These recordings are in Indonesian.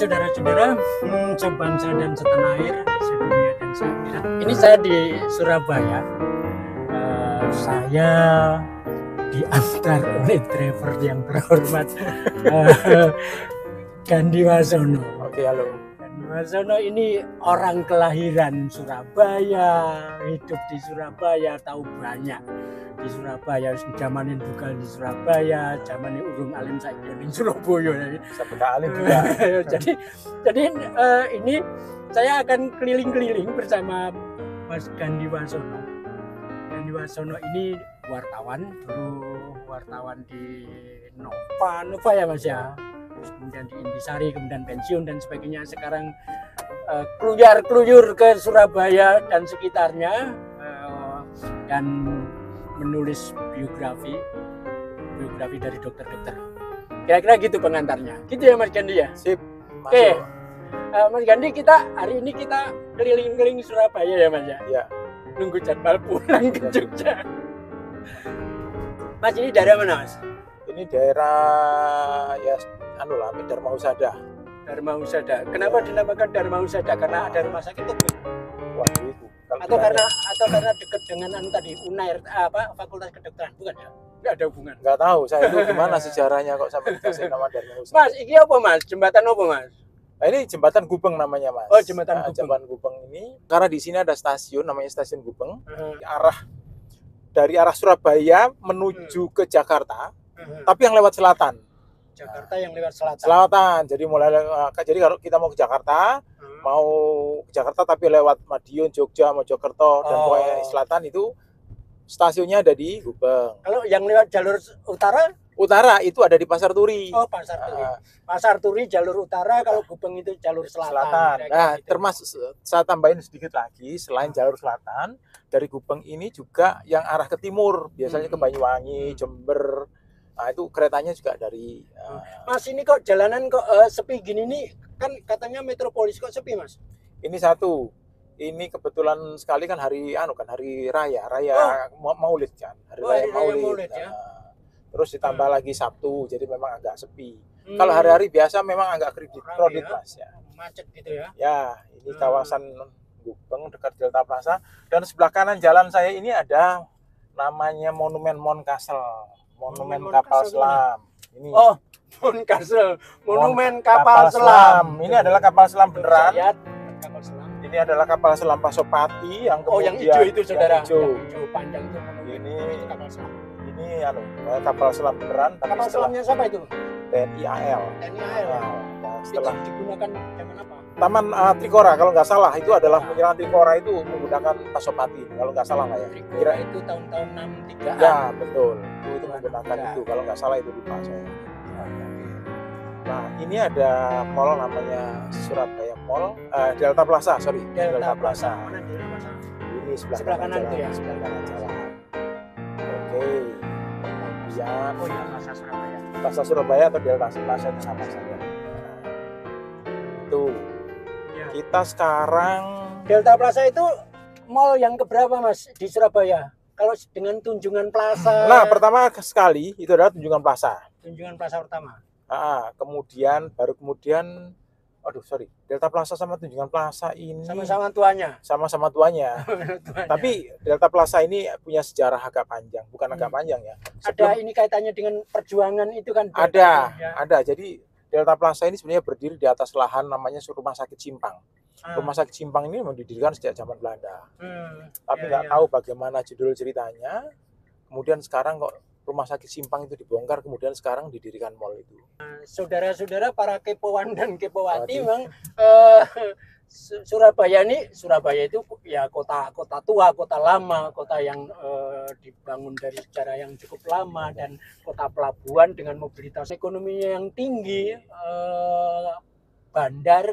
saudara-saudara, sebangsa dan setanah air, sedunia dan seakhirat. Ini saya di Surabaya. Saya diantar oleh driver yang terhormat, Gandhi Wasono. Oke, halo. Gandhi Wasono ini orang kelahiran Surabaya, hidup di Surabaya, tahu banyak di Surabaya, zamanin bukan di Surabaya, zamanin urung alim saya di Surabaya. Sampai alim juga. jadi ini saya akan keliling-keliling bersama Mas Gandhi Wasono. Gandhi Wasono ini wartawan, dulu wartawan di Nova ya Mas ya. Terus kemudian di Intisari, kemudian pensiun dan sebagainya. Sekarang keluyur ke Surabaya dan sekitarnya dan menulis biografi dari dokter-dokter. Kira-kira gitu pengantarnya. Gitu ya Mas Gandhi ya? Sip. Oke. Mas Gandhi, hari ini kita keliling-keliling Surabaya ya Mas ya? Ya. Nunggu jadwal pulang ke Jogja. Mas, ini daerah mana Mas? Ini daerah ya Dharma Husada. Dharma Husada. Kenapa dinamakan Dharma Husada? Karena ada rumah sakit itu. Waduh itu. Atau karena dekat dengan tadi Unair Fakultas Kedokteran, bukan ya? Enggak ada hubungan. Enggak tahu saya itu gimana sejarahnya kok sampai dikasih nama Dharma Husada. Mas, ini apa Mas? Jembatan apa Mas? Nah, ini jembatan Gubeng namanya Mas. Oh, jembatan Gubeng. Jembatan Gubeng ini karena di sini ada stasiun namanya Stasiun Gubeng. Dari arah Surabaya menuju ke Jakarta, tapi yang lewat selatan. Jakarta yang lewat selatan. Selatan. Jadi kalau kita mau ke Jakarta, tapi lewat Madiun, Jogja, Mojokerto dan pokoknya selatan itu stasiunnya ada di Gubeng. Kalau yang lewat jalur utara? Utara itu ada di Pasar Turi. Oh, Pasar Turi. Pasar Turi jalur utara, kalau Gubeng itu jalur selatan. Nah, gitu. termasuk saya tambahin sedikit lagi, selain jalur selatan, dari Gubeng ini juga yang arah ke timur, biasanya ke Banyuwangi, Jember. Nah, itu keretanya juga dari Mas, ini kok jalanan kok sepi gini nih? Kan katanya metropolis kok sepi, Mas? Ini satu. Ini kebetulan sekali kan hari raya Maulid kan. Hari raya Maulid ya. Terus ditambah lagi Sabtu, jadi memang agak sepi. Kalau hari-hari biasa memang agak kredit Mas ya. Macet gitu ya. Ya, ini kawasan Gubeng dekat Delta Plaza, dan sebelah kanan jalan saya ini ada namanya Monumen Castle. Monumen Kapal Selam. Ini. Oh, Monumen Kapal Selam. Ini adalah kapal selam beneran. Kapal selam. Ini adalah kapal selam Pasopati yang kemudian yang hijau itu saudara. Yang hijau panjang itu. Ini kapal selam. Ini kapal selam beneran. Kapal selamnya siapa itu? TNI AL. Setelah digunakan zaman apa? Taman Trikora kalau nggak salah, itu adalah penyerangan Trikora itu menggunakan Pasopati kalau nggak salah lah ya. Trikora itu tahun-tahun 63. Ya betul, itu menggunakan itu kalau nggak salah, itu lupa saya. Nah, ini ada mall namanya Surabaya Mall, Delta Plaza, Delta Plaza. Mana Delta Plaza? Ini sebelah kanan itu ya, sebelah kanan jalan. Oke. Kemudian Plaza Surabaya. Plaza Surabaya atau Delta Plaza itu sama saja. Itu. Ya. Kita sekarang Delta Plaza itu mall yang keberapa Mas di Surabaya? Kalau dengan Tunjungan Plaza. Nah, pertama sekali itu adalah Tunjungan Plaza. Tunjungan Plaza pertama. Kemudian Delta Plaza sama Tunjungan Plaza ini sama-sama tuanya. Sama-sama tuanya. Tapi Delta Plaza ini punya sejarah agak panjang, bukan agak panjang ya. Ada ini kaitannya dengan perjuangan itu kan? Ada. Jadi Delta Plaza ini sebenarnya berdiri di atas lahan namanya Rumah Sakit Simpang. Rumah Sakit Simpang ini memang didirikan sejak zaman Belanda. Tapi nggak tahu bagaimana judul ceritanya. Kemudian sekarang kok Rumah Sakit Simpang itu dibongkar, kemudian sekarang didirikan mall itu. Saudara-saudara para kepoan dan kepowati, memang Surabaya itu ya kota tua, kota lama, kota yang dibangun dari sejarah yang cukup lama, dan kota pelabuhan dengan mobilitas ekonominya yang tinggi,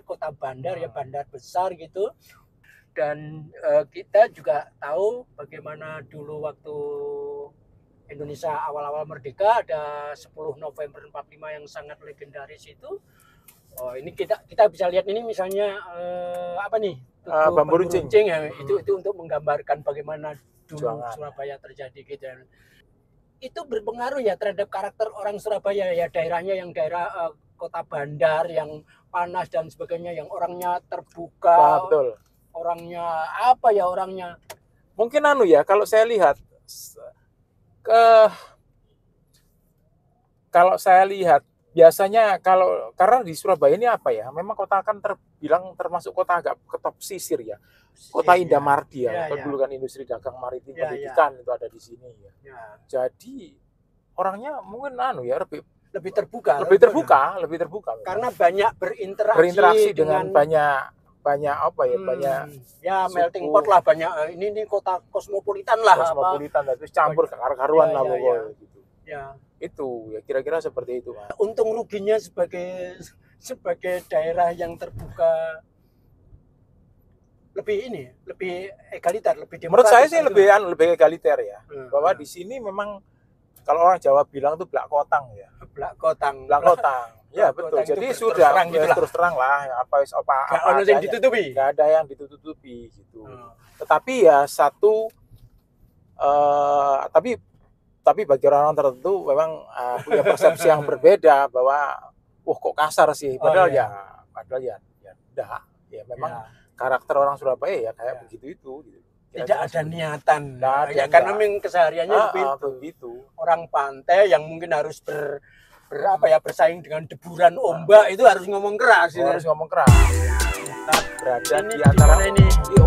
kota bandar ya, bandar besar gitu. Dan kita juga tahu bagaimana dulu waktu Indonesia awal-awal merdeka ada 10 November 45 yang sangat legendaris itu. Ini kita bisa lihat ini misalnya bambu runcing ya. Itu untuk menggambarkan bagaimana dulu Surabaya terjadi gitu. Itu berpengaruh ya terhadap karakter orang Surabaya ya, daerahnya yang daerah kota bandar yang panas dan sebagainya, yang orangnya terbuka, betul. orangnya apa ya orangnya? Mungkin ya, kalau saya lihat biasanya karena di Surabaya ini apa ya, memang kota kan terbilang termasuk kota agak ketop pesisir ya. Kota Indah Mardi ya, dulu kan industri dagang maritim pendidikan itu ada di sini ya. Jadi orangnya mungkin lebih terbuka. Karena banyak berinteraksi dengan banyak apa ya, banyak melting pot lah, banyak ini kota kosmopolitan lah, terus campur karuan lah pokoknya gitu. Ya. Itu ya kira-kira seperti itu, Mas. Untung ruginya sebagai daerah yang terbuka lebih egaliter, lebih demokratis. Menurut saya sih lebih egaliter ya. Bahwa di sini memang kalau orang Jawa bilang tuh blak kotang ya. Blak kotang. Ya betul. Jadi sudah terus terang lah apa yang ditutupi. Enggak ada yang ditutupi gitu. Tetapi ya tapi bagi orang tertentu memang punya persepsi yang berbeda bahwa kok kasar sih, padahal enggak. Ya memang karakter orang Surabaya ya kayak begitu itu gitu. Tidak ada niatan. Karena memang kesehariannya begitu. Orang pantai yang mungkin harus bersaing dengan deburan ombak itu harus ngomong keras. Harus ngomong keras. Kita berada di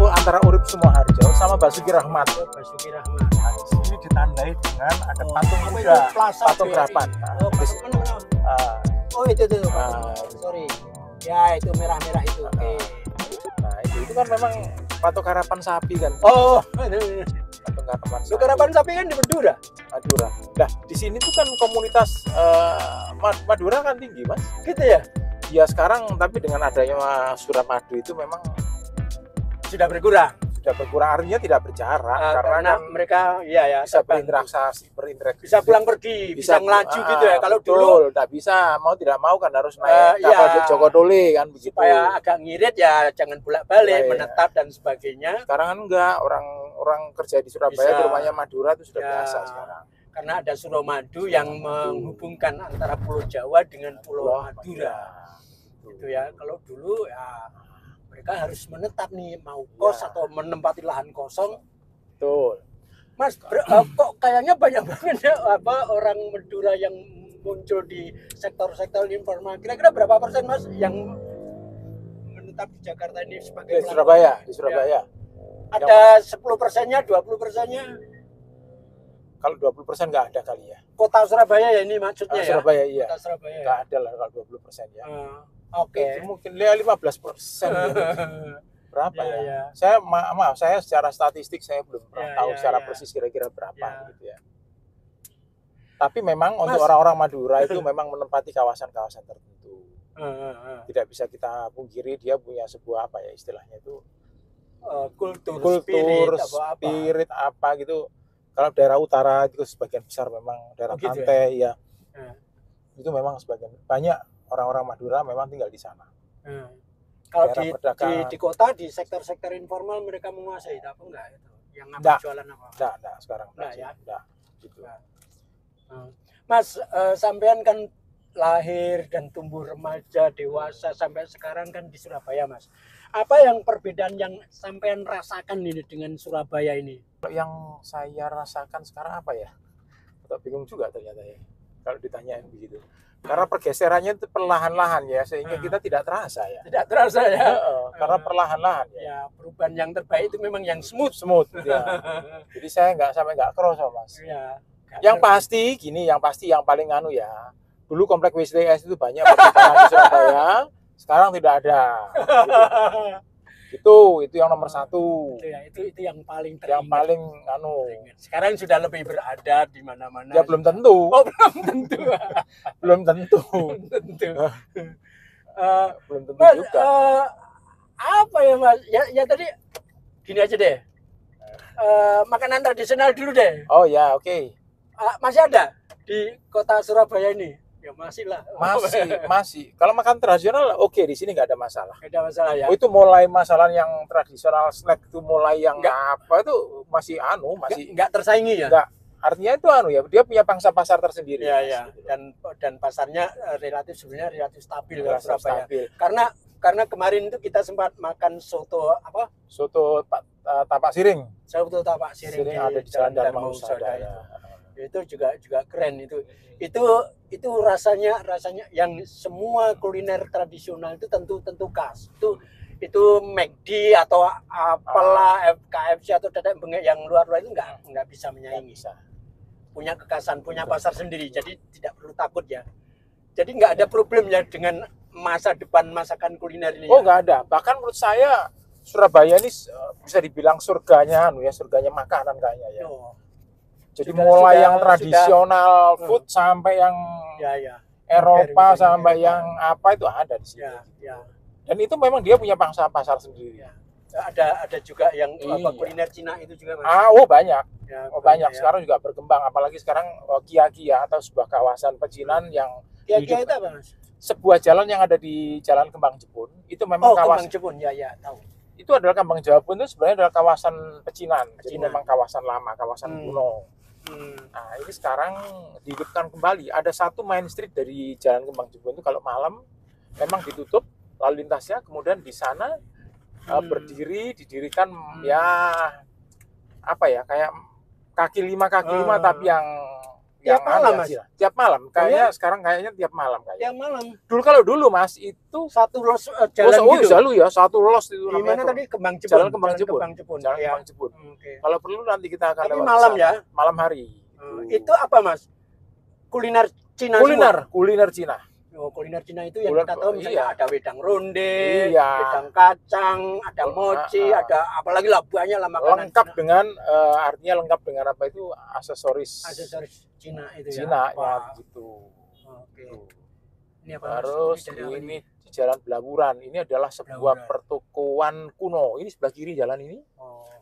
antara Urip Sumoharjo sama Basuki Rahmat. Ini ditandai dengan ada patung muda, patung harapan. Itu. Sorry. Ya, itu merah-merah itu. Oke. Nah, itu kan memang patung harapan sapi kan. Patung harapan sapi kan di Madura. Nah, di sini tuh kan komunitas Madura kan tinggi, Mas. Gitu ya? Ya sekarang tapi dengan adanya Suramadu itu memang sudah berkurang, artinya tidak berjarak karena mereka bisa berinteraksi, bisa pulang pergi, bisa ngelaju gitu ya. Kalau dulu tidak bisa, mau tidak mau kan harus naik kapal Jogodole kan begitu. Supaya agak ngirit ya, jangan bolak-balik, menetap dan sebagainya. Sekarang kan enggak, orang kerja di Surabaya, di rumahnya Madura itu sudah biasa sekarang. Karena ada Suramadu yang menghubungkan antara Pulau Jawa dengan Pulau Madura. Gitu ya. Kalau dulu ya mereka harus menetap nih, mau kos atau menempati lahan kosong. Betul. Mas, kok kayaknya banyak banget ya orang Madura yang muncul di sektor-sektor informal. Kira-kira berapa persen, Mas, yang menetap di Jakarta ini sebagai di Surabaya? Ya. Ada 10%-nya, 20%-nya? Kalau 20% nggak ada kali ya. Kota Surabaya ya ini maksudnya ya? Surabaya iya. Kota Surabaya. Nggak ada lah kalau 20% ya. Oke. Mungkin 15%. Berapa ya? Saya maaf, saya secara statistik saya belum pernah tahu secara persis kira-kira berapa gitu ya. Tapi memang untuk orang-orang Madura itu memang menempati kawasan-kawasan tertentu. Tidak bisa kita pungkiri dia punya sebuah istilahnya itu kultur spirit apa gitu. Kalau daerah utara itu sebagian besar memang daerah pantai ya. Itu memang sebagian banyak orang-orang Madura memang tinggal di sana. Kalau di kota, di sektor-sektor informal mereka menguasai apa enggak itu? Yang jualan apa? Enggak, sekarang enggak. Gitu. Mas, sampean kan lahir dan tumbuh remaja, dewasa sampai sekarang kan di Surabaya, Mas. Apa yang perbedaan yang sampean rasakan ini dengan Surabaya ini? Yang saya rasakan sekarang apa ya? Agak bingung juga ternyata ya. Kalau ditanyain begitu. Karena pergeserannya itu perlahan-lahan ya, sehingga kita tidak terasa ya. Tidak terasa ya. Karena perlahan-lahan ya. Ya, perubahan yang terbaik itu memang yang smooth ya. Jadi saya nggak kerasa, Mas. Ya. Yang pasti yang paling ya. Dulu komplek WSTS itu banyak di Surabaya, sekarang tidak ada. Gitu. Itu yang nomor satu. Itu yang paling teringat. Yang paling Sekarang sudah lebih berada di mana-mana. Ya belum tentu. Belum tentu. Belum tentu. Belum tentu Mas, juga. Apa ya, Mas? Ya tadi gini aja deh. Makanan tradisional dulu deh. Oh ya, oke. Masih ada di kota Surabaya ini? Ya masih lah. Masih. Kalau makan tradisional oke, di sini nggak ada masalah. Nggak ada masalah ya. Itu mulai masalah yang tradisional snack itu mulai yang apa itu masih nggak tersaingi ya. Nggak artinya itu anu ya, dia punya pangsa pasar tersendiri. Ya, ya. Gitu. Dan pasarnya sebenarnya relatif stabil ya Relatif Surabaya. stabil. Karena kemarin itu kita sempat makan soto apa? Soto Tapak Siring. Soto Tapak Siring Ada di Jalan Dharma Husada. Itu juga keren itu rasanya yang semua kuliner tradisional itu tentu khas. Itu McD atau apalah KFC atau Dadek Bengek yang luar itu nggak bisa menyaingi. Punya kekhasan, punya pasar sendiri, jadi tidak perlu takut ya. Jadi nggak ada problem ya dengan masa depan masakan kuliner ini. Oh, nggak ada. Bahkan menurut saya Surabaya ini bisa dibilang surganya surganya makanan kayaknya ya. Jadi mulai yang tradisional food sampai yang Eropa sampai yang apa itu ada di sini. Dan itu memang dia punya pangsa pasar sendiri. Ada juga yang kuliner Cina itu juga Mas. Banyak. Ya, banyak. Sekarang juga berkembang, apalagi sekarang Kia-Kia atau sebuah kawasan pecinan yang Kia-Kia itu apa Mas? Sebuah jalan yang ada di Jalan Kembang Jepun. Itu memang kawasan Kembang Jepun, ya tahu. Itu adalah Kembang Jepun itu sebenarnya adalah kawasan pecinan. Jadi memang kawasan lama, kawasan kuno. Nah, ini sekarang dihidupkan kembali. Ada satu main street dari Jalan Kembang Jepun itu kalau malam memang ditutup lalu lintasnya, kemudian di sana didirikan kayak kaki lima tapi yang tiap malam Mas. Tiap malam kayaknya tiap malam Tiap malam. Dulu Mas itu satu los jalan satu los itu namanya. Gimana tadi Kembang Jepun? Jalan Kembang Jepun. Kalau perlu nanti kita akan lewat malam ya. Malam hari. Itu apa Mas? Kuliner Cina. Kuliner Cina. Kuliner Cina itu yang kita tahu misalnya ada wedang ronde, iya, wedang kacang, ada mochi, ada apalagi lah banyak lah makanan lengkap Cina. Dengan artinya lengkap dengan apa itu aksesoris Cina itu Cina ya gitu. Oke. Ini apa? Terus ini di Jalan Blawuran. Ini adalah sebuah pertokoan kuno. Ini sebelah kiri jalan ini.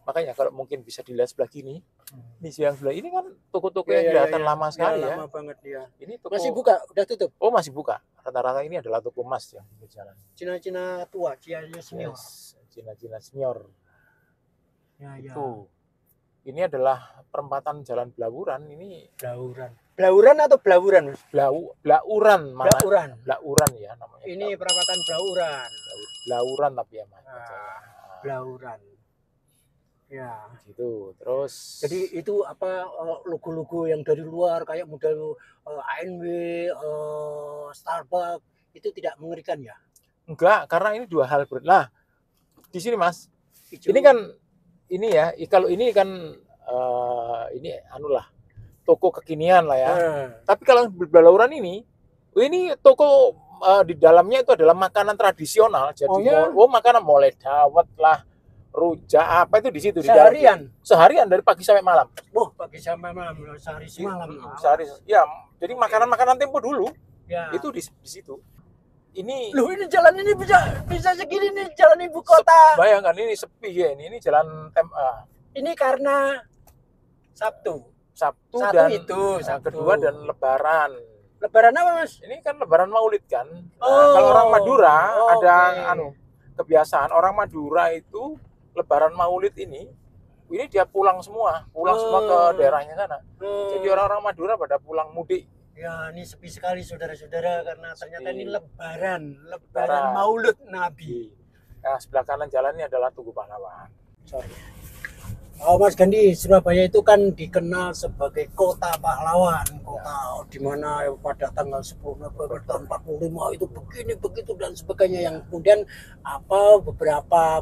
Makanya kalau mungkin bisa dilihat sebelah kiri. Ini yang sebelah ini kan toko-toko yang kelihatan lama sekali ya. Lama banget dia. Ini toko masih buka, udah tutup. Oh, masih buka. Rata-rata ini adalah toko emas yang di jalan. Cina-Cina tua, Cina senior. Cina-Cina senior. Ya. Itu. Ini adalah perempatan Jalan Blawuran. Ini Blawuran atau Blawuran? Blawuran mana? Blawuran ya namanya. Ini perempatan Blawuran. Blawuran tapi ya Mas. Blawuran. Ya. Gitu. Terus jadi itu apa logo-logo yang dari luar kayak model ANW, Starbucks itu tidak mengerikan ya? Enggak, karena ini dua hal berbeda. Nah, di sini Mas. Ini kan kalau ini kan ini toko kekinian lah ya. Tapi kalau Blawuran ini toko di dalamnya itu adalah makanan tradisional. Jadi makanan mulai dawet lah, rujak apa itu di situ seharian dari pagi sampai malam. Pagi sampai malam, sehari semalam. Sehari ya. Jadi makanan Tempo dulu itu di situ. Ini jalan ini bisa segini nih jalan ibu kota. Bayangkan ini sepi ya ini jalan ini karena Sabtu dan itu kedua dan Lebaran. Lebaran apa Mas? Ini kan Lebaran Maulid kan. Kalau orang Madura ada kebiasaan orang Madura itu Lebaran Maulid ini dia pulang semua ke daerahnya sana. Jadi orang-orang Madura pada pulang mudik. Ya, ini sepi sekali saudara-saudara karena ternyata ini Lebaran Maulid Nabi. Nah, sebelah kanan jalan ini adalah Tugu Pahlawan. Mas Gandhi, Surabaya itu kan dikenal sebagai kota pahlawan, kota di mana pada tanggal 10 November tahun 45 itu begini begitu dan sebagainya, yang kemudian beberapa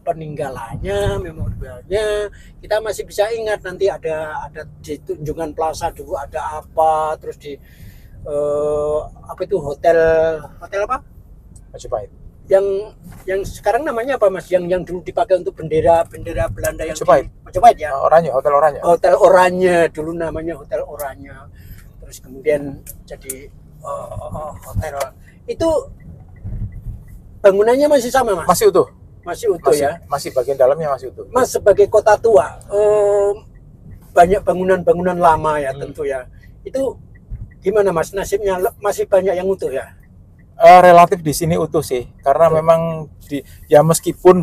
peninggalannya, memorialnya kita masih bisa ingat. Nanti ada di Tunjungan Plaza dulu ada apa, terus di hotel apa? Majapahit. Yang sekarang namanya apa Mas? Yang dulu dipakai untuk bendera Belanda yang Majapahit ya. Hotel Oranye dulu namanya Hotel Oranye. Terus kemudian jadi hotel. Itu bangunannya masih sama Mas? Masih utuh ya. Masih bagian dalamnya masih utuh. Mas sebagai kota tua, banyak bangunan lama ya tentu ya. Itu gimana Mas nasibnya? Masih banyak yang utuh ya? Relatif di sini utuh sih, karena memang meskipun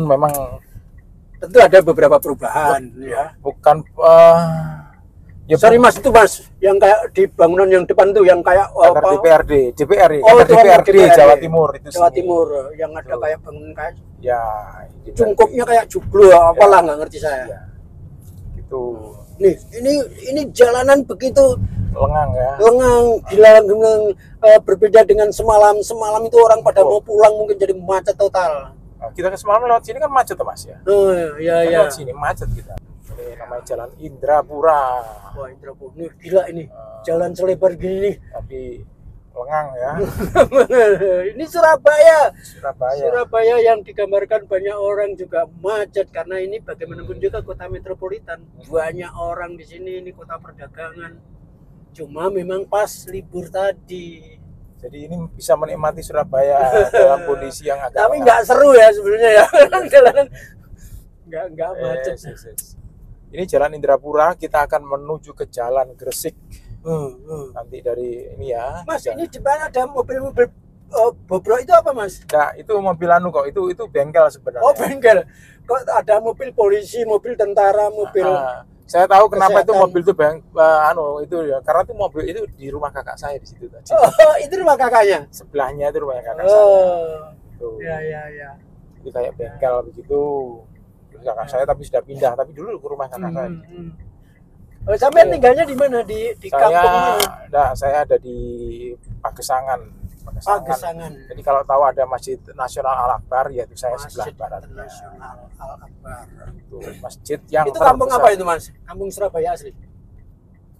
memang tentu ada beberapa perubahan ya. Bukan ya Sorry Mas, itu Mas yang kayak di bangunan yang depan tuh yang kayak kantor DPR Oh, itu DPRD DPRD. Jawa Timur itu Jawa sini. Timur yang ada Betul. kayak bangunan kayak Ya, DPRD. cungkupnya kayak jublo apalah nggak ngerti saya. Ya. Itu Nih, ini jalanan begitu lengang ya. lengang, gila, berbeda dengan semalam. Semalam itu orang pada mau pulang mungkin jadi macet total. Nah, kita ke semalam lewat sini kan macet tuh Mas ya. Oh iya Kan iya. lewat sini macet kita. Ini namanya Jalan Indrapura. Wah, Indrapura nih gila ini. Jalan selebar gini nih. Tapi lengang ya. Ini Surabaya. Surabaya. Surabaya yang digambarkan banyak orang juga macet karena ini bagaimanapun juga kota metropolitan. Banyak orang di sini, ini kota perdagangan. Cuma memang pas libur tadi. Jadi ini bisa menikmati Surabaya dalam kondisi yang agak Tapi lengang. nggak seru ya sebenarnya ya. Jalanan nggak macet. Yes. Ini Jalan Indrapura, kita akan menuju ke Jalan Gresik. Nanti dari ini ya. Mas, jalan. ini di mana ada mobil-mobil bobrok itu apa Mas? Nah, itu mobil anu kok, itu bengkel sebenarnya. Oh bengkel. Kok ada mobil polisi, mobil tentara, mobil. Saya tahu kenapa itu kesehatan. mobil itu itu ya, karena itu mobil itu di rumah kakak saya di situ tadi. Oh itu rumah kakaknya. Sebelahnya itu rumahnya kakak saya. Oh Tuh. ya. Itu kayak bengkel begitu. Terus kakak saya tapi sudah pindah, tapi dulu ke rumah kakak saya. Oh, sampai tinggalnya di mana? Di kampung mana? Saya ada di Pagesangan. Pagesangan. Jadi kalau tahu ada Masjid Nasional Al Akbar, yaitu saya sebelah Masjid barat. Nasional Al Akbar. Itu masjid yang Itu kampung terbesar. apa itu Mas? Kampung Surabaya asli.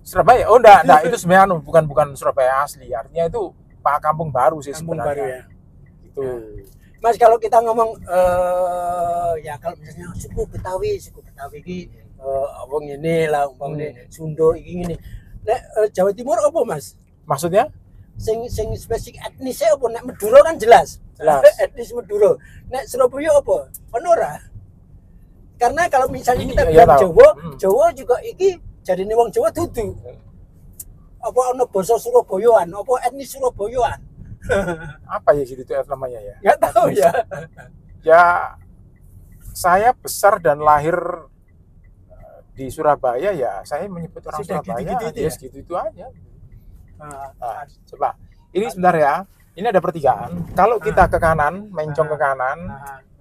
Surabaya. Oh enggak, itu sebenarnya bukan Surabaya asli. Artinya itu kampung baru sih Kampung sebenarnya. baru ya. Itu. Mas kalau kita ngomong ya kalau misalnya suku Betawi iki wong ini lah umpamane Sunda iki ngene. Nek Jawa Timur apa Mas? Maksudnya? Sing spesifik etnisnya apa? Nek Madura kan jelas. Jelas. Etnis Madura. Nek Surabaya apa? Ono ora? Karena kalau misalnya kita Iya, bilang tahu. Jawa, Jawa juga iki jadine wong Jawa dudu. Apa ono basa Surabayaan, apa etnis Surabayaan? Apa ya gitu itu namanya ya? Enggak tahu ya. Ya saya besar dan lahir di Surabaya ya, saya menyebut orang Sudah Surabaya. gitu-gitu Ya ya? segitu itu aja. Nah, coba. Ini sebentar ya. Ini ada pertigaan. Kalau kita ke kanan, mencong ke kanan,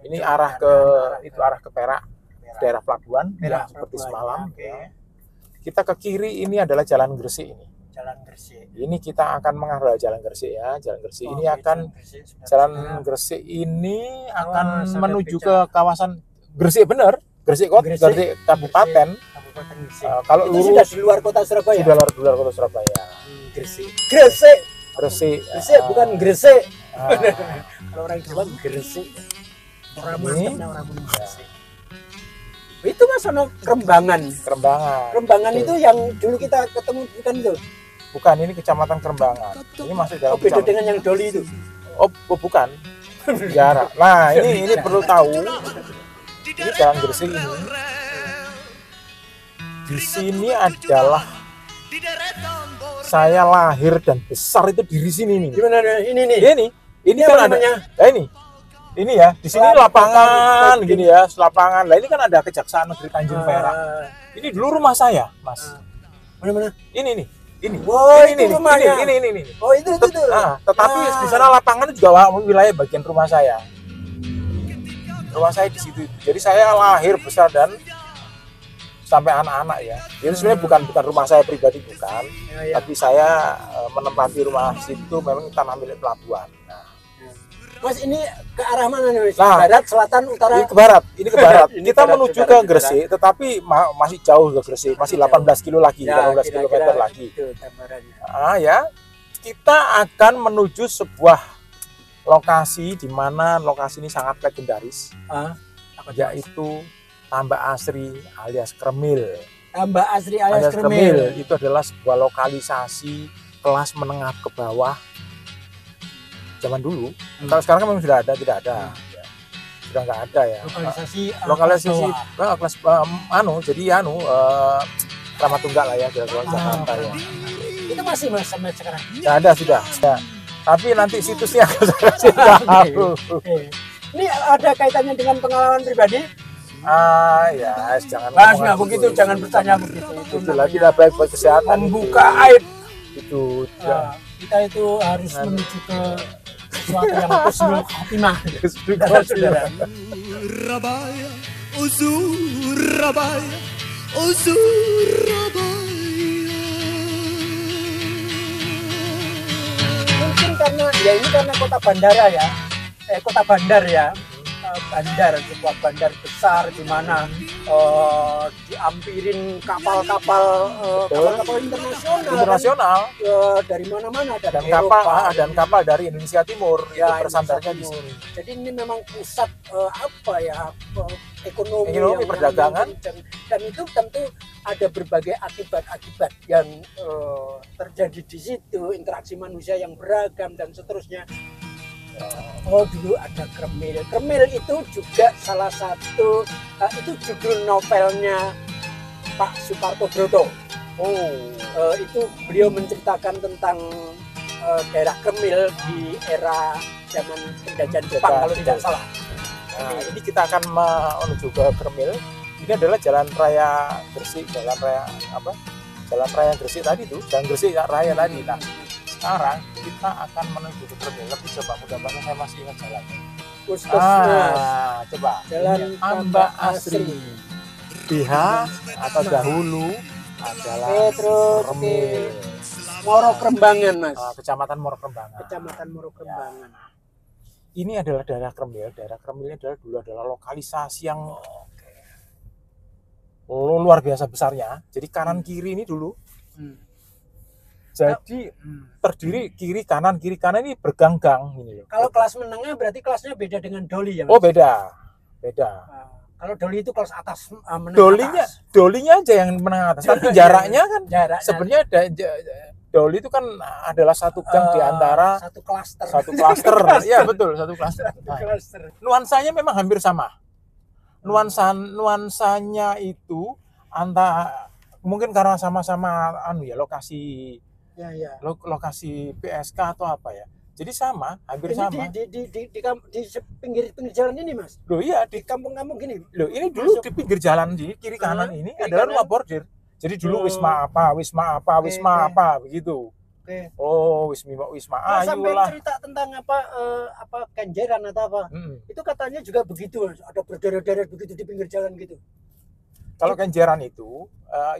ini arah ke Perak, daerah pelabuhan, ya, seperti semalam. Oke. Ya. Kita ke kiri ini adalah Jalan Gresik ini. Jalan Gresik. Ini kita akan mengarah Jalan Gresik ya. Jalan Gresik ini Oke, akan Gresik sudah Jalan siap. Gresik ini akan sudah menuju bicara. ke kawasan Gresik bener, Gresik Kota, Gresik Kabupaten. Kabupaten Gresik. Kalau Itu lurus sudah di luar kota Surabaya. sudah luar kota Surabaya. Gresik. Gresik. Gresik. Gresik bukan Gresik. ah, Kalau orang Jawa Gresik. Orang Ini. mantapnya orang Gresik. Itu Mas ono Kerembangan. Kerembangan. Kerembangan Betul. itu yang dulu kita ketemu bukan itu? Bukan, ini kecamatan Kerembangan. Ini masuk dalam Oh, beda kecamatan. dengan yang Doli itu. Oh, bukan. Jarak. Nah, ini perlu tahu. Ini Jalan Gresik ini. Di sini adalah saya lahir dan besar itu di sini nih. Gimana ini nih? Ini Apa kan ada. namanya? Nah, ini ya, di sini lapangan gini ya, lapangan. Lah ini kan ada Kejaksaan Negeri Tanjung Perak. Ini dulu rumah saya, Mas. Mana? Ini nih. Ini. Oh, ini itu rumahnya. Ini. Oh, itu. Nah, tetapi di sana lapangan juga wilayah bagian rumah saya. Rumah saya di situ. Jadi saya lahir besar dan sampai anak-anak ya. Jadi sebenarnya bukan rumah saya pribadi bukan, Ya. tapi saya menempati rumah situ memang tanah milik pelabuhan. Nah, Mas ini ke arah mana nih? Mas? Nah, Barat, selatan, utara? ini ke barat. Ini Kita barat, menuju barat, ke Gresik, tetapi masih jauh ke Gresik, masih 18 kilo lagi, 18 kilometer lagi. Itu gambarannya. Ya, kita akan menuju sebuah lokasi di mana lokasi ini sangat legendaris, yaitu Tambak Asri alias Kremil. Tambak Asri alias Kremil. Itu adalah sebuah lokalisasi kelas menengah ke bawah zaman dulu. Kalau sekarang kan memang sudah ada, tidak ada. Ya. Sudah nggak ada ya. Lokalisasi kelas jadi Kramat Tunggal lah ya, Jalan Jakarta ya. Itu masih Mas sampai sekarang. Nggak ada sudah. Ya. Tapi nanti situsnya akan saya kasih tahu. Ini ada kaitannya dengan pengalaman pribadi. Ya, jangan Mas, nggak begitu, jangan bertanya begitu. Itu Itulah kita baik buat kesehatan. membuka aib. Itu. Kita itu harus menuju ke sesuatu yang husnul khotimah. Saudara. Surabaya, oh Surabaya, oh Surabaya. Mungkin karena ya ini karena kota bandara ya, kota bandar ya, bandar, sebuah bandar besar di mana diampirin kapal-kapal internasional dari mana-mana, dan dari kapal dari Indonesia Timur ya, itu bersandarnya di Indonesia sini. Timur. Jadi ini memang pusat ekonomi Ekonomi, perdagangan. dan itu tentu ada berbagai akibat-akibat yang terjadi di situ, interaksi manusia yang beragam dan seterusnya. Oh, dulu ada Kremil. Kremil itu juga salah satu itu judul novelnya Pak Suparto Broto. Itu beliau menceritakan tentang daerah Kremil di era zaman penjajahan Jepang kalau tidak salah. Nah, ini kita akan menuju ke Kremil. Ini adalah jalan raya Gresik, jalan raya Gresik tadi tuh, jalan Gresik raya tadi. Nah, sekarang kita akan menuju ke Kremil. Tapi coba mudah-mudahan saya masih ingat jalannya. Coba. Jalan Amba Asri. BH atau dahulu adalah Kremil. Moro Krembangan, Mas. Kecamatan Moro Krembangan. Kecamatan Moro Krembangan. Ini adalah daerah Kremil. Daerah Kremil ini dulu adalah lokalisasi yang luar biasa besarnya. Jadi kanan kiri ini dulu. Jadi terdiri kiri kanan ini berganggang ini loh. Kalau kelas menengah berarti kelasnya beda dengan Doli ya, Mas? Oh, beda. Kalau Doli itu kelas atas, menengah atas. Dolinya aja yang menengah atas. Tapi jaraknya kan sebenarnya Doli itu kan adalah satu gang di antara satu klaster. Iya, betul, satu klaster. Nuansanya memang hampir sama. Nuansanya itu mungkin karena sama-sama lokasi PSK atau apa ya. Jadi hampir sama. Di pinggir jalan ini, Mas. Loh iya, Di kampung-kampung gini. Loh, ini dulu di pinggir jalan di kiri kanan ini adalah rumah bordir. Jadi dulu wisma apa begitu. Oke. Oh, wisma Sampai lah. cerita tentang apa Kenjeran atau apa. Itu katanya juga begitu, Mas. Ada berderet-deret begitu di pinggir jalan gitu. Kalau Kenjeran itu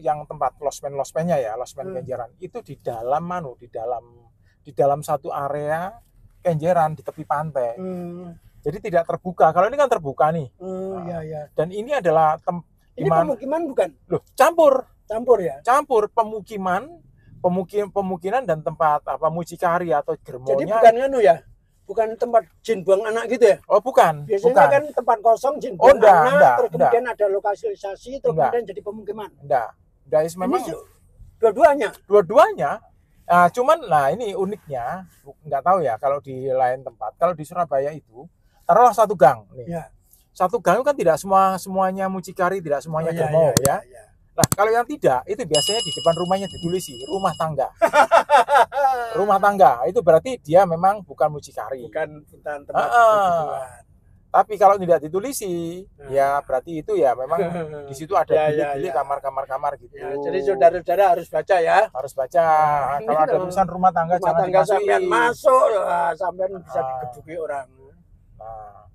yang tempat losmen-losmennya ya, Kenjeran itu di dalam satu area Kenjeran di tepi pantai. Jadi tidak terbuka. Kalau ini kan terbuka nih. Iya. Dan ini adalah ini pemukiman bukan? Loh, campur Ya. Campur pemukiman dan tempat mucikari atau germonya. Jadi bukan ya? Bukan tempat jin buang anak gitu ya? Oh, bukan. Biasanya kan tempat kosong jin buang anak, terus kemudian ada lokalisasi, terus kemudian jadi pemukiman. Enggak, memang ini dua-duanya. Nah, cuman ini uniknya, nggak tahu ya kalau di lain tempat. Kalau di Surabaya itu taruhlah satu gang nih. Ya. Satu gang itu kan tidak semuanya mucikari, tidak semuanya germo ya. Nah, kalau yang tidak, itu biasanya di depan rumahnya ditulisi rumah tangga. Rumah tangga, itu berarti dia memang bukan mucikari. Bukan tempat tujuan. Tapi kalau tidak ditulisi, ya berarti itu ya memang di situ ada bilik-bilik, kamar-kamar gitu. Ya, jadi saudara-saudara harus baca ya. Harus baca. Kalau ada tulisan rumah tangga jangan sampean masuk, sampean bisa digebuki orang.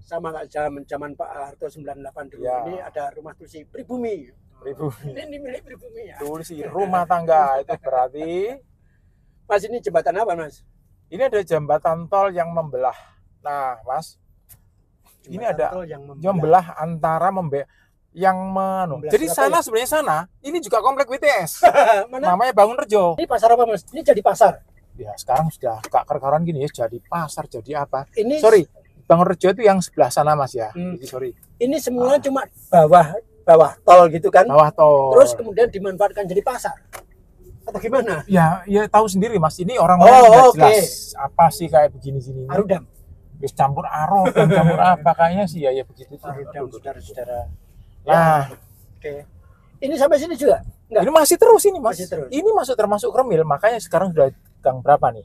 Sama kayak zaman Pak Harto 98 dulu. Ini ada rumah tulisi pribumi. Ini milik pribumi ya. Tulisi rumah tangga itu berarti. Mas, ini jembatan apa, Mas? Ini ada jembatan tol yang membelah. Nah, Mas, ini ada yang membelah antara jadi sana sebenarnya ini juga komplek WTS. Namanya Bangunrejo. Ini pasar apa, Mas? Ini jadi pasar. Ya, sekarang sudah kekar-karan gini ya, jadi pasar, jadi apa? Ini Bangunrejo itu yang sebelah sana, Mas ya. Jadi, ini semula cuma bawah tol gitu kan? Bawah tol. Terus kemudian dimanfaatkan jadi pasar. Atau gimana? Ya tahu sendiri, Mas. Ini orang jelas apa sih kayak begini-gini. Arudam. Wis campur campur apa kayaknya sih ya begitu tuh. Saudara-saudara. Nah, oke. Ini sampai sini juga? Enggak. Ini masih terus ini, Mas. Masih terus. Ini termasuk Kremil, makanya sekarang sudah gang berapa nih?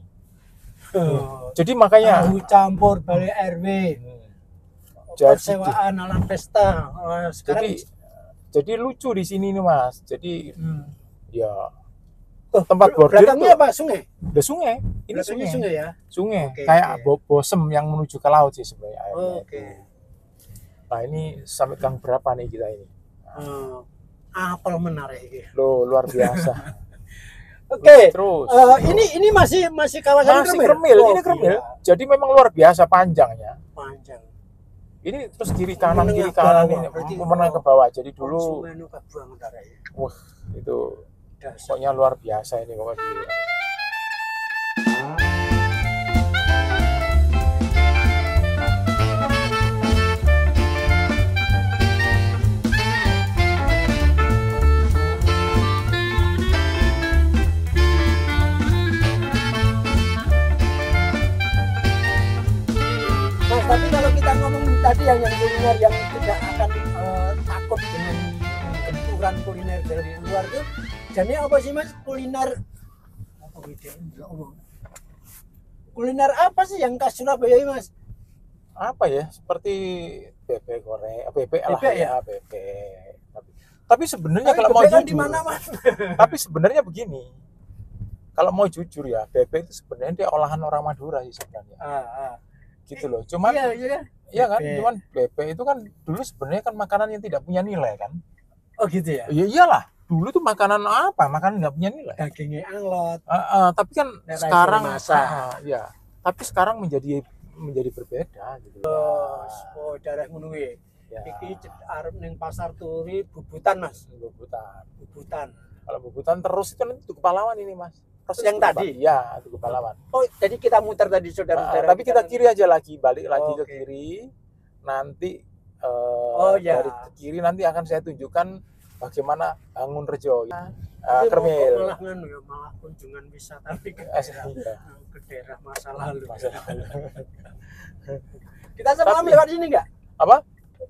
Jadi makanya campur balik RW. persewaan alat pesta. Sekarang jadi lucu di sini nih Mas. Jadi ya oh, tempat bordir belakangnya apa? Sungai? udah sungai. Ini Belakangnya sungai ya. Sungai. Oke, Kayak oke. Bosem yang menuju ke laut sih sebenarnya airnya. Oke. Nah ini sampai gang berapa nih kita ini? Apel menarik ini. Loh luar biasa. Oke. Terus Ini masih kawasan masih Kremil. Kremil, Oh, ini Kremil. gila. Jadi memang luar biasa panjangnya. Panjang. Ini terus kiri kanan Menengah kiri kanan bawah, ini berarti menengah ke bawah. Jadi dulu konsumen kebuang menarik. wah itu Dasar. pokoknya luar biasa ini pokoknya. Mas, tapi kalau kita ngomong tadi yang kuliner yang tidak akan takut dengan benturan kuliner dari luar itu, jadi apa sih Mas kuliner? Apa gitu? Ya Allah. Kuliner apa sih yang khas Surabaya ini Mas? Apa ya seperti bebek goreng, bebek lah Bebek ya, bebek. Tapi sebenarnya Tapi kalau mau bebek kan jujur, di mana Mas? tapi sebenarnya begini, kalau mau jujur ya bebek itu sebenarnya dia olahan orang Madura sih sebenarnya, gitu loh. Cuman Iya, iya. iya kan, Bebek. cuman bebek itu kan dulu sebenarnya kan makanan yang tidak punya nilai kan. Oh gitu ya. Ya iyalah, dulu tuh makanan apa? Makanan nggak punya nilai. Dagingnya anglot. Tapi kan Nek sekarang masak. ya. Tapi sekarang menjadi berbeda gitu. Oh, daerah ngono kuwi. Ya, Iki arep ning pasar Turi bubutan Mas. bubutan. Bubutan. Kalau bubutan terus itu nanti Tugu Pahlawan ini Mas. Terus Yang Tugu tadi? Iya, Tugu Pahlawan. Oh, jadi kita muter tadi saudara-saudara. Tapi kita kiri aja lagi, balik lagi ke Oke. kiri. Nanti Ya. dari kiri nanti akan saya tunjukkan bagaimana Bangun Rejo. Tapi Kremil. malah nganu ya, malah kunjungan wisata ke Iya. ke daerah masa lalu. Masa lalu. Kita semalam Tapi- lewat sini enggak? Apa?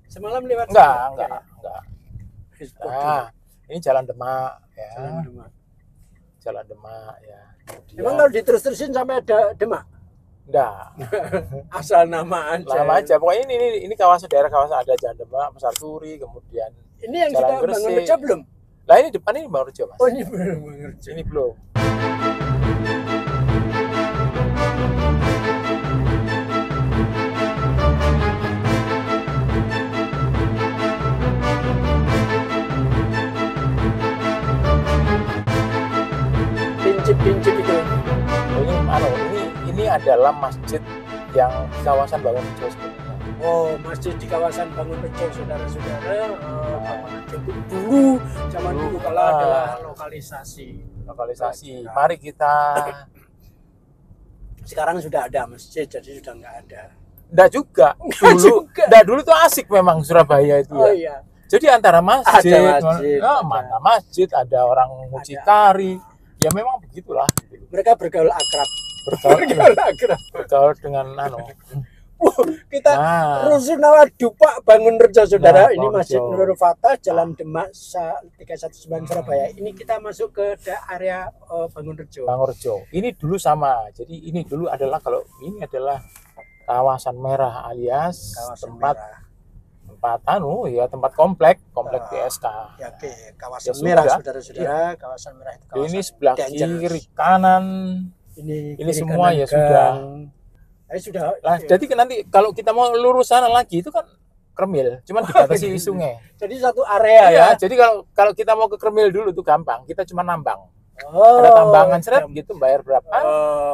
Semalam lewat Enggak, sini? enggak. Nah, Nah, ini Jalan Demak ya. Jalan Demak. Jalan Demak ya. Kemudian- Emang kalau diterus-terusin sampai ada Demak? enggak. Asal nama aja. Lama aja. Pokoknya ini kawasan daerah kawasan ada Jalan Demak, Pasar Turi, kemudian Ini yang Jalan sudah Gresik. Bangun Rejo belum? lah ini depan ini Bangun Rejo, Mas. Oh, ini belum Bangun Rejo. Ini belum. Pincip-pincip itu. Ini adalah masjid yang di kawasan Bangun Rejo sebenarnya. Oh, masjid di kawasan Bangun Rejo, saudara-saudara. Bangun Rejo itu dulu, zaman dulu kalau adalah lokalisasi. Lokalisasi. Mari kita Sekarang sudah ada masjid, jadi sudah nggak ada. enggak juga. Enggak Dulu juga. enggak dulu tuh asik memang Surabaya itu Oh ya. iya. Jadi antara masjid, Ada masjid, ada. mana masjid, ada orang mucikari. Ya memang begitulah. Mereka bergaul akrab. Bergaul, akrab. bergaul dengan Kita Nah, Rusunawa Dupak Bangun Rejo, saudara. Nah, Ini Bangun Masjid Rejo. Nurul Fatah, Jalan Demak 319 Surabaya. Ini kita masuk ke area Bangun Rejo. Bangun Rejo. Ini dulu sama. Jadi ini dulu adalah kalau ini adalah kawasan merah alias Kawasan tempat merah. tempat komplek Ah. PSK. Ya, oke, kawasan Ya, merah, sudah. saudara-saudara. Kawasan merah itu kawasan Ini sebelah dangerous. kiri kanan. Ini Ini kiri semua kanan ya gang. sudah. Sudah. Nah, jadi nanti kalau kita mau lurus sana lagi itu kan Kremil, cuman dibatasi sungai. Jadi satu area ya. Jadi kalau kita mau ke Kremil dulu tuh gampang, kita cuma nambang. Oh, Ada tambangan seret gitu, bayar berapa?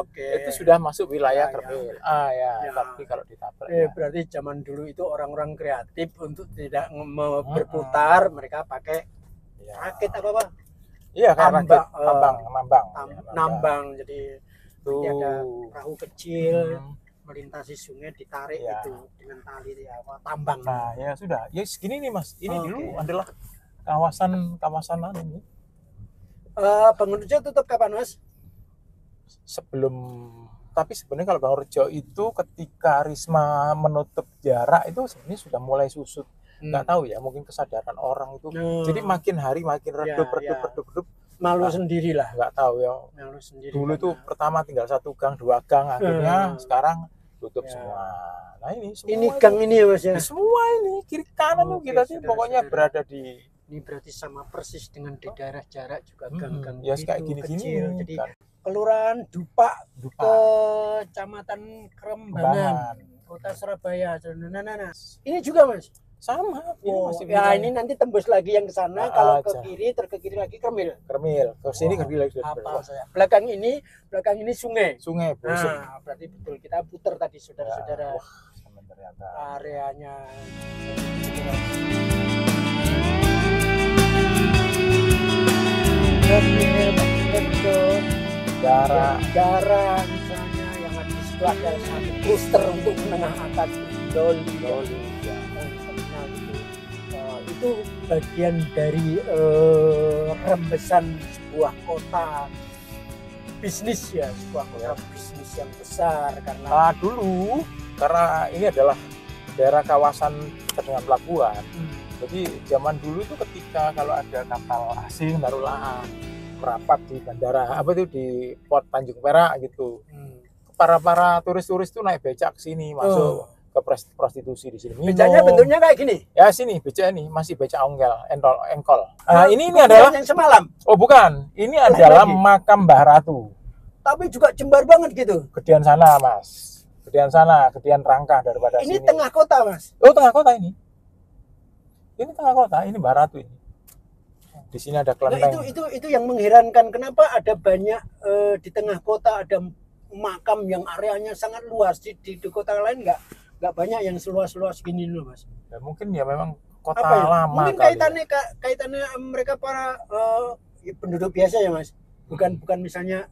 Oke. Itu sudah masuk wilayah Ya, ya. Kremil. Ya. Tapi kalau ditabrak ya. Berarti zaman dulu itu orang-orang kreatif untuk tidak berputar, mereka pakai Ya. rakit apa Pak? Iya, karena Tambang, nambang. Nambang. Jadi Tuh. ada perahu kecil Hmm. melintasi sungai, ditarik Ya. itu dengan tali tambang. Nah, ya sudah. Ya segini nih, Mas. Ini Oke. dulu adalah kawasan ini. Bangun Rejo tutup kapan Mas? Tapi sebenarnya kalau Bangun Rejo itu ketika Risma menutup jarak itu sebenarnya sudah mulai susut. Nggak tahu ya, mungkin kesadaran orang itu. Jadi makin hari makin redup. Malu Nah, sendiri lah. nggak tahu ya. Malu sendiri. Dulu karena- tuh pertama tinggal 1 gang, 2 gang, akhirnya sekarang tutup Ya. semua. Nah ini semua Ini gang ini ya Mas ya. semua ini kiri kanan tuh Oke, kita sih pokoknya saudara-saudara. berada di Ini berarti sama persis dengan di daerah jarak juga gang-gang ya kayak gitu, gini-gini kecil. Jadi kan. Kelurahan Dupak, Dupa. Kecamatan Kerembangan, Kembangan. Kota Surabaya. Nah. Ini juga Mas. Sama ini Oh, masih ya bisa. ini nanti tembus lagi yang ke sana. Nah, Kalau ke aja. kiri, ke kiri lagi Kermil. Kermil ke sini Oh, ke lagi Apa saya? Belakang ini sungai. sungai Busung. Nah, berarti betul kita putar tadi saudara-saudara Wah, sama ternyata. areanya. Jarak misalnya yang ada di situ ada satu booster untuk menengah atas doli ya. itu bagian dari rembesan sebuah kota bisnis ya, sebuah kota bisnis yang besar karena Nah dulu karena ini adalah daerah kawasan dengan pelabuhan. Jadi zaman dulu itu ketika kalau ada kapal asing taruhlah merapat di bandara apa itu di Port Tanjung Perak gitu. Para turis-turis itu naik becak sini masuk ke prostitusi di sini. becaknya bentuknya kayak gini. Ya sini becak ini masih becak engkol. Nah, ini adalah yang semalam, oh bukan, ini adalah lagi. makam Mbah Ratu. tapi juga jembar banget gitu. Gedean sana, Mas. Gedean Rangka daripada Ini sini. tengah kota, Mas. Oh, tengah kota ini. Ini tengah kota, ini Mbah Ratu ini. Di sini ada Nah, kelenteng. itu yang mengherankan, kenapa ada banyak di tengah kota ada makam yang areanya sangat luas. Di kota lain nggak banyak yang seluas-luas gini loh, Mas. Ya, mungkin ya memang kota Apa ya? lama Mungkin kali. kaitannya mereka para penduduk biasa ya, Mas. Bukan misalnya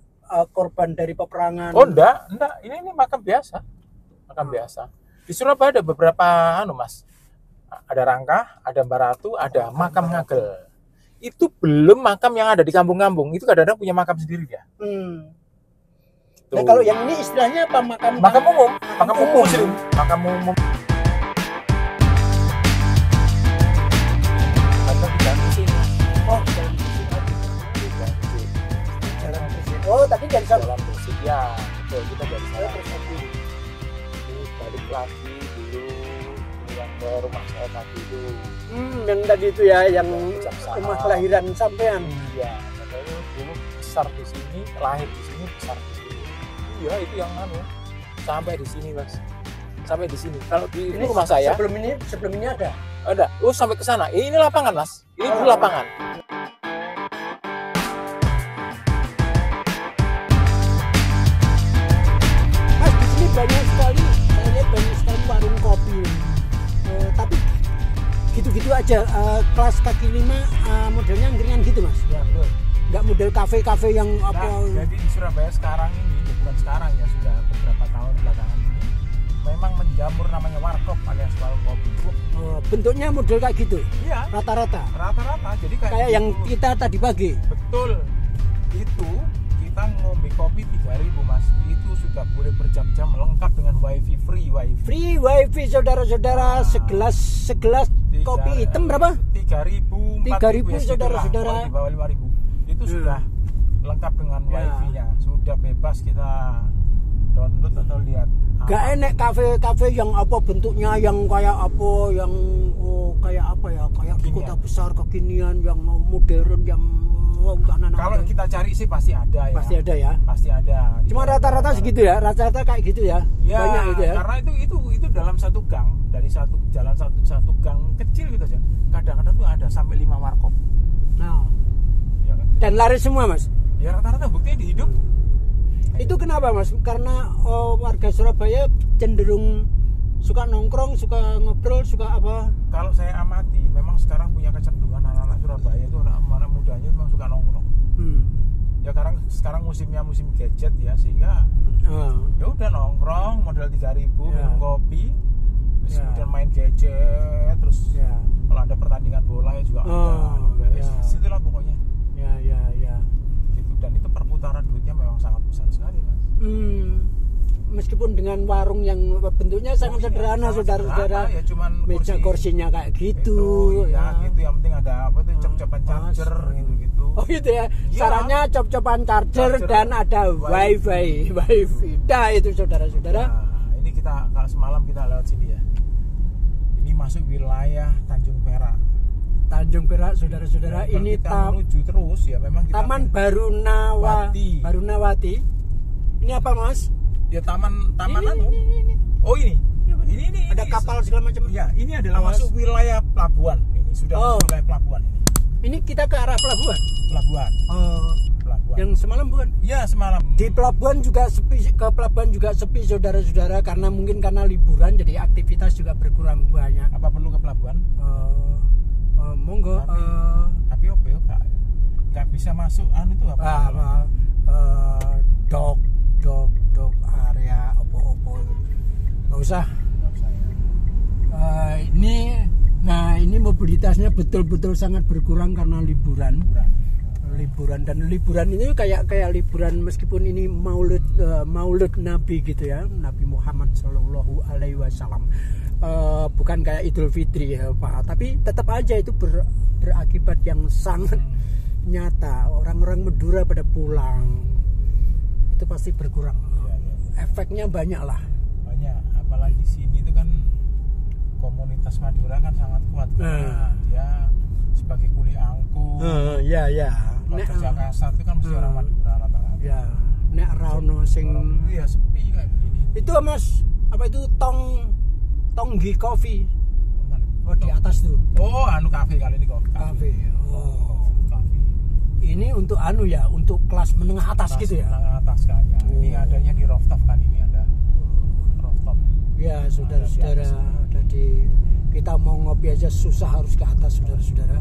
korban dari peperangan. Oh, enggak. Ini makam biasa. Makam biasa. Di Surabaya ada beberapa Mas. Ada Rangka, ada Mbah Ratu, ada makam Ngagel. Itu belum makam yang ada di kampung-kampung. Itu kadang-kadang punya makam sendiri dia. Tuh. Nah, kalau yang ini istilahnya apa? Makam umum, makam umum Muslim, makam umum. Atau tidak di sini. Oh, jalan bersih. Jalan bersih. Oh, tadi dari sana. Jalan bersih ya, betul kita dari sana. Terus nanti. Ini balik lagi dulu yang ke rumah saya tadi itu. Yang tadi itu ya, yang Kejaksaan. rumah kelahiran sampean. Iya, katanya dulu besar di sini, lahir di sini, besar di sini. Iya, itu yang sampai di sini Mas. Sampai di sini. Kalau di Ini rumah saya sebelum ini ada. ada. Oh, sampai ke sana. Ini lapangan Mas. Ini dulu lapangan. Mas, di sini banyak sekali, saya lihat banyak sekali warung kopi. Tapi gitu-gitu aja. Kelas kaki lima modelnya ringan gitu, Mas. Ya, betul. Nggak model kafe-kafe yang apa. Nah, jadi di Surabaya sekarang ini, ya bukan sekarang ya, sudah beberapa tahun belakangan ini, memang menjamur namanya warkop alias warung kopi. Bentuknya model kayak gitu, Iya, rata-rata. rata-rata. Jadi Kayak yang gitu. kita tadi pagi. Betul. Itu kita ngombe kopi 3.000 Mas. Itu sudah boleh berjam-jam lengkap dengan wifi, free wifi. Free wifi saudara-saudara, segelas kopi hitam berapa? 3.000, 3.000 4.000 ya, saudara-saudara. di bawah 5.000. Itu sudah lengkap dengan Ya. wifi-nya. Sudah bebas kita download atau lihat. Gak enak kafe-kafe yang apa bentuknya yang kayak apa yang kayak apa ya, kayak di kota besar kekinian yang modern yang anak-anak. Kalau kita cari sih pasti ada ya. Pasti ada ya. Pasti ada. Cuma rata-rata segitu ya, rata-rata kayak gitu ya. Ya, Banyak gitu ya. karena itu dalam satu gang, dari satu jalan satu gang kecil gitu aja. Kadang-kadang tuh ada sampai 5 warkop. Nah, Ya kan? dan laris semua, Mas. Ya rata-rata buktinya di hidup. Itu kenapa, Mas? Karena warga Surabaya cenderung suka nongkrong, suka ngobrol, suka apa? Kalau saya amati, memang sekarang punya kecenderungan anak-anak Surabaya itu anak mudanya memang suka nongkrong. Ya sekarang musimnya musim gadget ya, sehingga ya udah nongkrong modal 3.000 minum kopi, terus kemudian main gadget, terus kalau ada pertandingan bola ya juga ada. Situlah pokoknya. Ya. Gitu. Dan itu perputaran duitnya memang sangat besar sekali, Mas. Meskipun dengan warung yang bentuknya sangat sederhana, saudara-saudara, ya cuman meja kursinya kayak gitu. Gitu. Yang penting ada apa tuh cop-copan charger gitu. Oh gitu ya. Iya. Sarannya cop-copan charger dan ada wifi. Dah itu saudara-saudara. Nah, ini kalau semalam kita lewat sini ya. Ini masuk wilayah Tanjung Perak. Tanjung Perak, saudara-saudara. Kalau Ini kita menuju terus ya, memang kita Taman Barunawati. Ini apa, Mas? Dia taman Ini. Oh ini. Ini Ada kapal segala macam. Ya, ini adalah Mas. masuk wilayah pelabuhan. Ini sudah masuk wilayah pelabuhan ini. Ini kita ke arah pelabuhan. Pelabuhan. Pelabuhan. Yang semalam bukan? Ya, semalam. Di pelabuhan juga sepi, ke pelabuhan juga sepi, saudara-saudara, karena mungkin karena liburan jadi aktivitas juga berkurang banyak. Apa perlu ke pelabuhan? Monggo. Tapi opo ya, nggak bisa masuk itu apa? Dok area opo nggak usah. Ini mobilitasnya betul-betul sangat berkurang karena liburan dan liburan ini kayak liburan, meskipun ini maulid Nabi gitu ya, Nabi Muhammad Shallallahu Alaihi Wasallam, bukan kayak Idul Fitri ya Pak, tapi tetap aja itu berakibat yang sangat nyata. Orang-orang Madura pada pulang itu pasti berkurang. Efeknya banyak lah. Banyak, apalagi sini itu kan komunitas Madura kan sangat kuat. Dia sebagai kuli angkut. Ya. Kerja kasar itu kan mesti orang Madura rata-rata. Ya, nek rano sing iya sepi kayak gini. Itu Mas, apa itu Tonggi Coffee? Oh, di atas tuh. Oh, kafe kali ini Cafe. kafe. Ini untuk untuk kelas menengah atas gitu ya. Menengah atas kayaknya. Ini adanya di rooftop kan, ini ada rooftop. Ya, saudara-saudara, jadi kita mau ngopi aja susah, harus ke atas, saudara-saudara.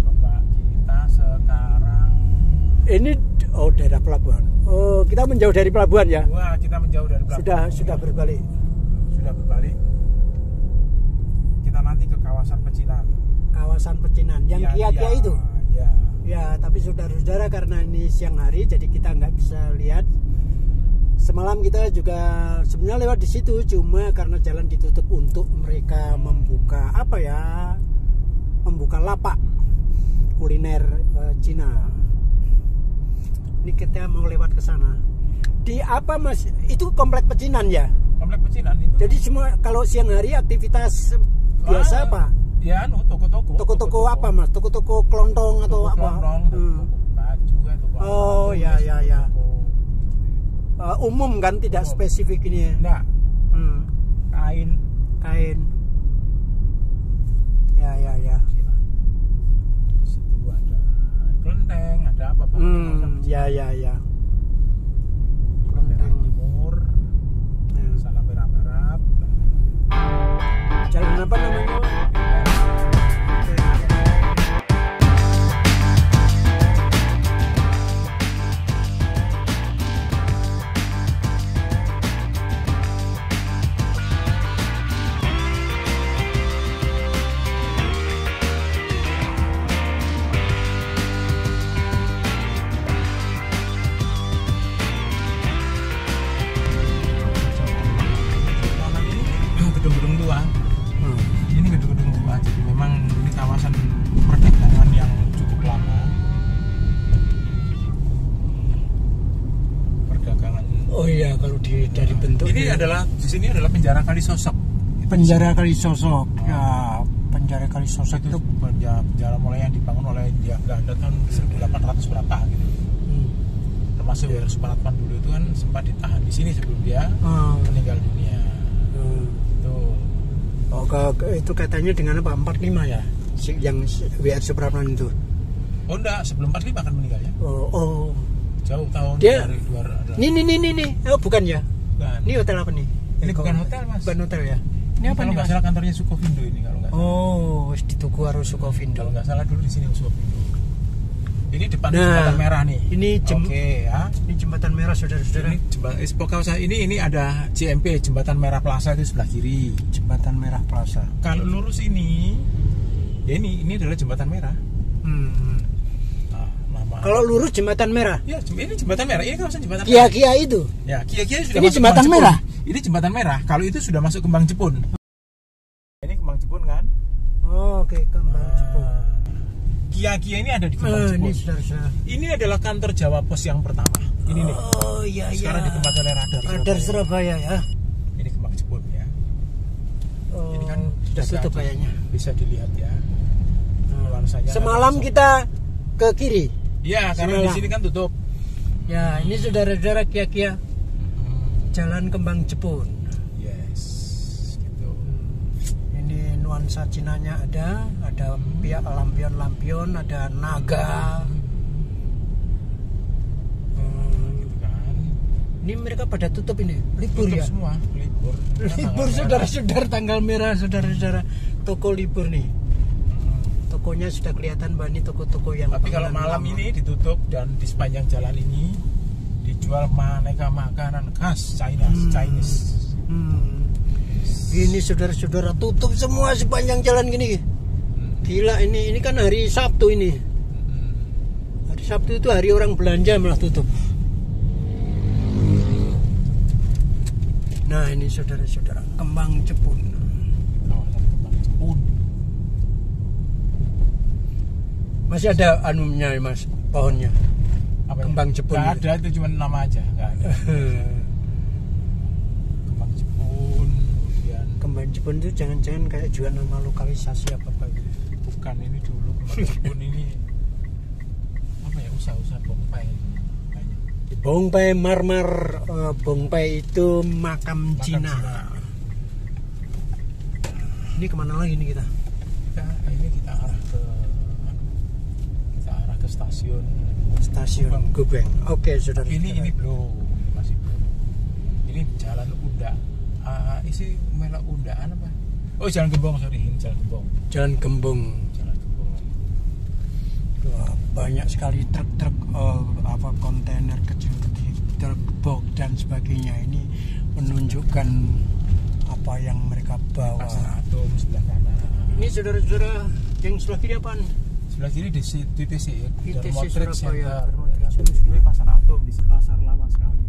Coba kita sekarang. Ini daerah pelabuhan. Oh, kita menjauh dari pelabuhan ya? Wah, kita menjauh dari pelabuhan. Sudah berbalik. Sudah berbalik. Kita nanti ke kawasan Pecinan. Kawasan Pecinan yang kia-kia itu. Ya. Ya, tapi saudara-saudara, karena ini siang hari jadi kita nggak bisa lihat. Semalam kita juga sebenarnya lewat di situ, cuma karena jalan ditutup untuk mereka membuka lapak kuliner Cina. Ini kita mau lewat ke sana. Di apa Mas? Itu komplek Pecinan ya? Komplek Pecinan itu. Jadi semua kalau siang hari aktivitas biasa apa? Ya, toko-toko. Toko-toko apa Mas? Toko-toko kelontong atau toko apa? Kelontong, toko baju kan, toko Oh, baju, ya. toko, Umum kan, tidak spesifik ini ya? enggak. Kain. Ya. Gila. Di situ ada kelenteng, ada apa Ya. Merah Timur, sana merah barat. Jalan apa namanya? Gedung-gedung tua. Ini gedung-gedung tua, jadi memang ini kawasan perdagangan yang cukup lama. Perdagangan. Oh iya, kalau dari bentuk Ini adalah di sini adalah penjara Kalisosok. Penjara Kalisosok. Ya, penjara Kalisosok Itu itu penjara mulai yang dibangun oleh India Belanda tahun 1800 berapa gitu. Termasuk Wiro Supratman dulu itu kan sempat ditahan di sini sebelum dia meninggal dunia. Oh, itu katanya dengan apa? 45 ya? Yang W.R. Supratman itu. Oh enggak, sebelum 45 kan meninggal ya. Oh. Jauh tahun Dia dari 200. Ini. Oh, bukan ya? Bukan. Ini hotel apa nih? Ini bukan hotel, Mas. Bukan hotel ya? Ini apa kalau nih, nggak Mas? salah kantornya Sukovindo ini kalau nggak salah. Oh, di Tugu Aru Sukovindo. Kalau nggak salah dulu di sini Sukovindo. Ini depan jembatan merah nih. Ini ya. Ini jembatan merah, saudara-saudara. Ini ada JMP, Jembatan Merah Plaza itu sebelah kiri. Jembatan Merah Plaza. Kalau lurus ini, ya ini adalah jembatan merah. Nah, kalau lurus jembatan merah. Ya, ini jembatan merah. Ini kawasan jembatan merah. Kia itu. Ya, Kia sudah ini masuk jembatan merah. Ini jembatan merah. Kalau itu sudah masuk Kembang Jepun. Ini Kembang Jepun kan? Oh, oke, Kembang Jepun. Kia ini ada di Kembang Jepun. Ini saudara-saudara. Ini adalah kantor Jawa Pos yang pertama. Ini nih. Oh iya iya. Sekarang ditempati oleh radar Surabaya ya. Ini Kembang Jepun ya. Oh, Ini kan sudah tutup kayaknya. Bisa dilihat ya. Nuansanya Semalam ada kita ke kiri. Iya, karena di sini kan tutup. Ya, ini saudara-saudara kia-kia Jalan Kembang Jepun. Yes, gitu. Ini nuansa Cinanya ada pihak lampion-lampion, ada naga. Gitu kan. Ini mereka pada tutup ini, libur Tutup ya. semua, libur. Libur saudara-saudara, tanggal merah saudara-saudara. Toko libur nih. Tokonya sudah kelihatan bahwa ini toko-toko yang. Tapi kalau malam lama. ini ditutup dan di sepanjang jalan ini dijual aneka makanan khas Chinese. Ini saudara-saudara tutup semua sepanjang jalan gini. Gila ini kan hari Sabtu ini. Hari Sabtu itu hari orang belanja malah tutup. Nah ini saudara-saudara Kembang Jepun. Kawasan Kembang Jepun. Masih ada anunya mas, pohonnya. Apa Kembang Jepun. Nggak ada, itu cuma nama aja, nggak ada. Kembang Jepun, kemudian Kembang Jepun itu jangan-jangan kayak juga nama lokalisasi apa-apa gitu. bukan ini dulu Kembang Jepun ini apa ya, usaha-usaha bongpai banyak. Bongpai Marmar, Bongpai itu makam Cina. Ini kemana lagi nih kita? Kita arah ke stasiun Gubeng. Oke, saudara. ini belum, masih belum. Ini jalan Unda. Isi melok Undaan apa? Oh, Jalan Gembong, sorry, ini Jalan Gembong. Jalan Gembong. Jalan Gembong. Wah, banyak sekali truk-truk kontainer kecil-kecil, truk box dan sebagainya. Ini menunjukkan apa yang mereka bawa. Pasar Atom sebelah kanan. Ini saudara-saudara yang sebelah kiri apaan? Sebelah kiri di TTC ya. TTC Dermo Trade Surabaya. Center. Ini Pasar Atom, di pasar lama sekali.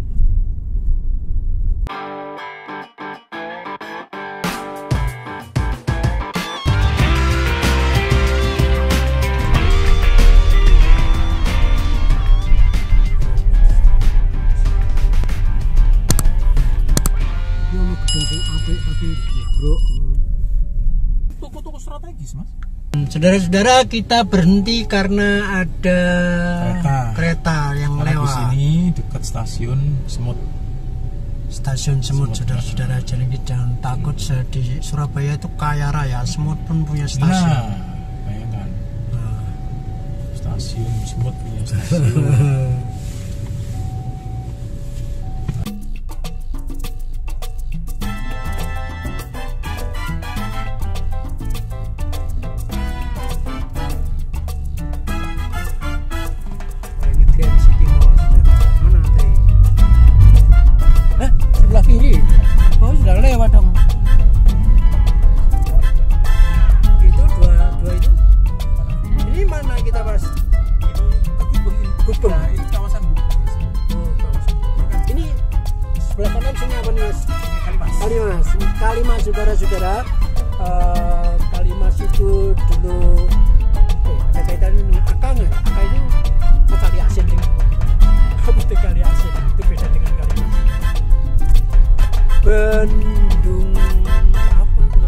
Bro. Toko-toko strategis, Mas. Saudara-saudara, kita berhenti karena ada kereta yang Karena lewat. di sini dekat stasiun Semut. Stasiun Semut, saudara-saudara. Jadi jangan takut, di Surabaya itu kaya raya. Semut pun punya stasiun. Nah, bayangkan. Stasiun Semut punya stasiun. Ini Grand City Mall, saudara. Mana tadi? Hah? Sebelah kiri? Oh, sudah lewat dong. Itu dua itu. Ini mana kita pas? Gubeng. Nah, ini kawasan Gubeng. Oh, kawasan. Ini sebelah kanan sini apa nih, Mas? Kalimas. Kalimas. Kalimas, saudara-saudara. Kalimas itu dulu ada kaitannya dengan Akang ya? Akang itu kali asin nih. Itu kali asin, itu beda dengan Kalimas. Bendung apa itu?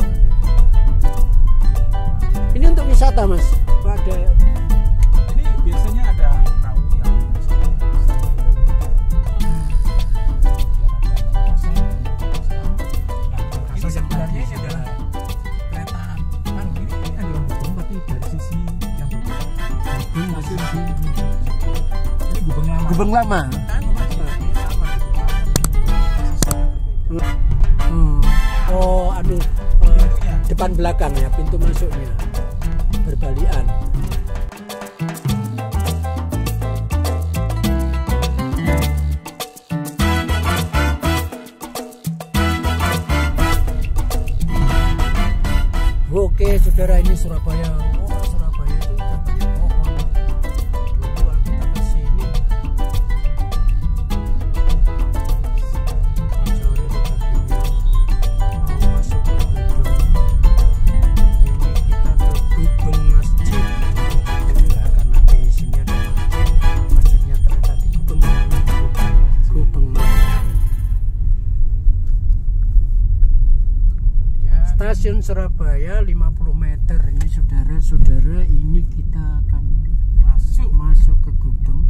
Ini untuk wisata, Mas. Ada Ini biasanya ada perahu yang ini sebenarnya ini adalah kereta ini adalah Gubeng, tapi dari sisi yang ini Gubeng lama. Gubeng lama. Oh, aduh, depan belakang ya, pintu masuknya berbalian. Oke, saudara, ini Surabaya. Oh, Surabaya itu udah banyak pohon. Dulu kita ke sini. Sore tadinya mau masuk ke Gubeng. Ini kita ke Gubeng Masjid. Ya, karena di sini ada masjid. Masjidnya ternyata di Gubeng. stasiun Surabaya 50 meter. Ini saudara-saudara, ini kita akan masuk ke Gubeng.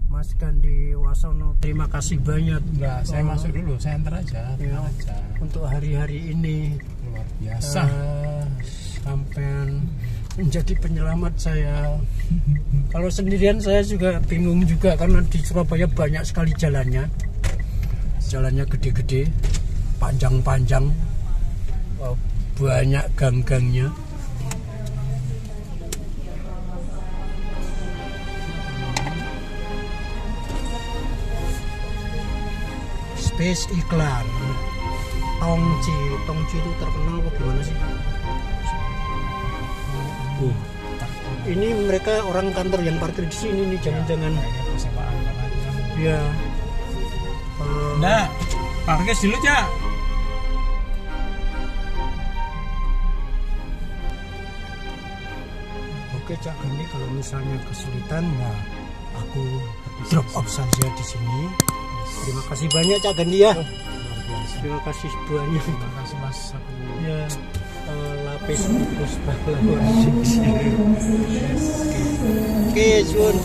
Mas Gandhi Wasono, terima kasih banyak. Enggak, saya masuk dulu, saya antar aja. Ya, untuk hari-hari ini Luar biasa. Sampai menjadi penyelamat saya. Kalau sendirian saya juga bingung juga, karena di Surabaya banyak sekali jalannya gede-gede, panjang-panjang, banyak gang-gangnya. Space iklan Tongci itu terkenal apa gimana sih? Ini mereka orang kantor yang parkir di sini nih, jangan-jangan ya. Nah, parkir dulu ya. Oke Cak Gandhi, kalau misalnya kesulitan ya aku drop off saja di sini. Terima kasih banyak Cak Gandhi ya. Terima kasih banyak. Terima kasih Mas. Ya, lapis bungkus pahlawan. Oke, Jun.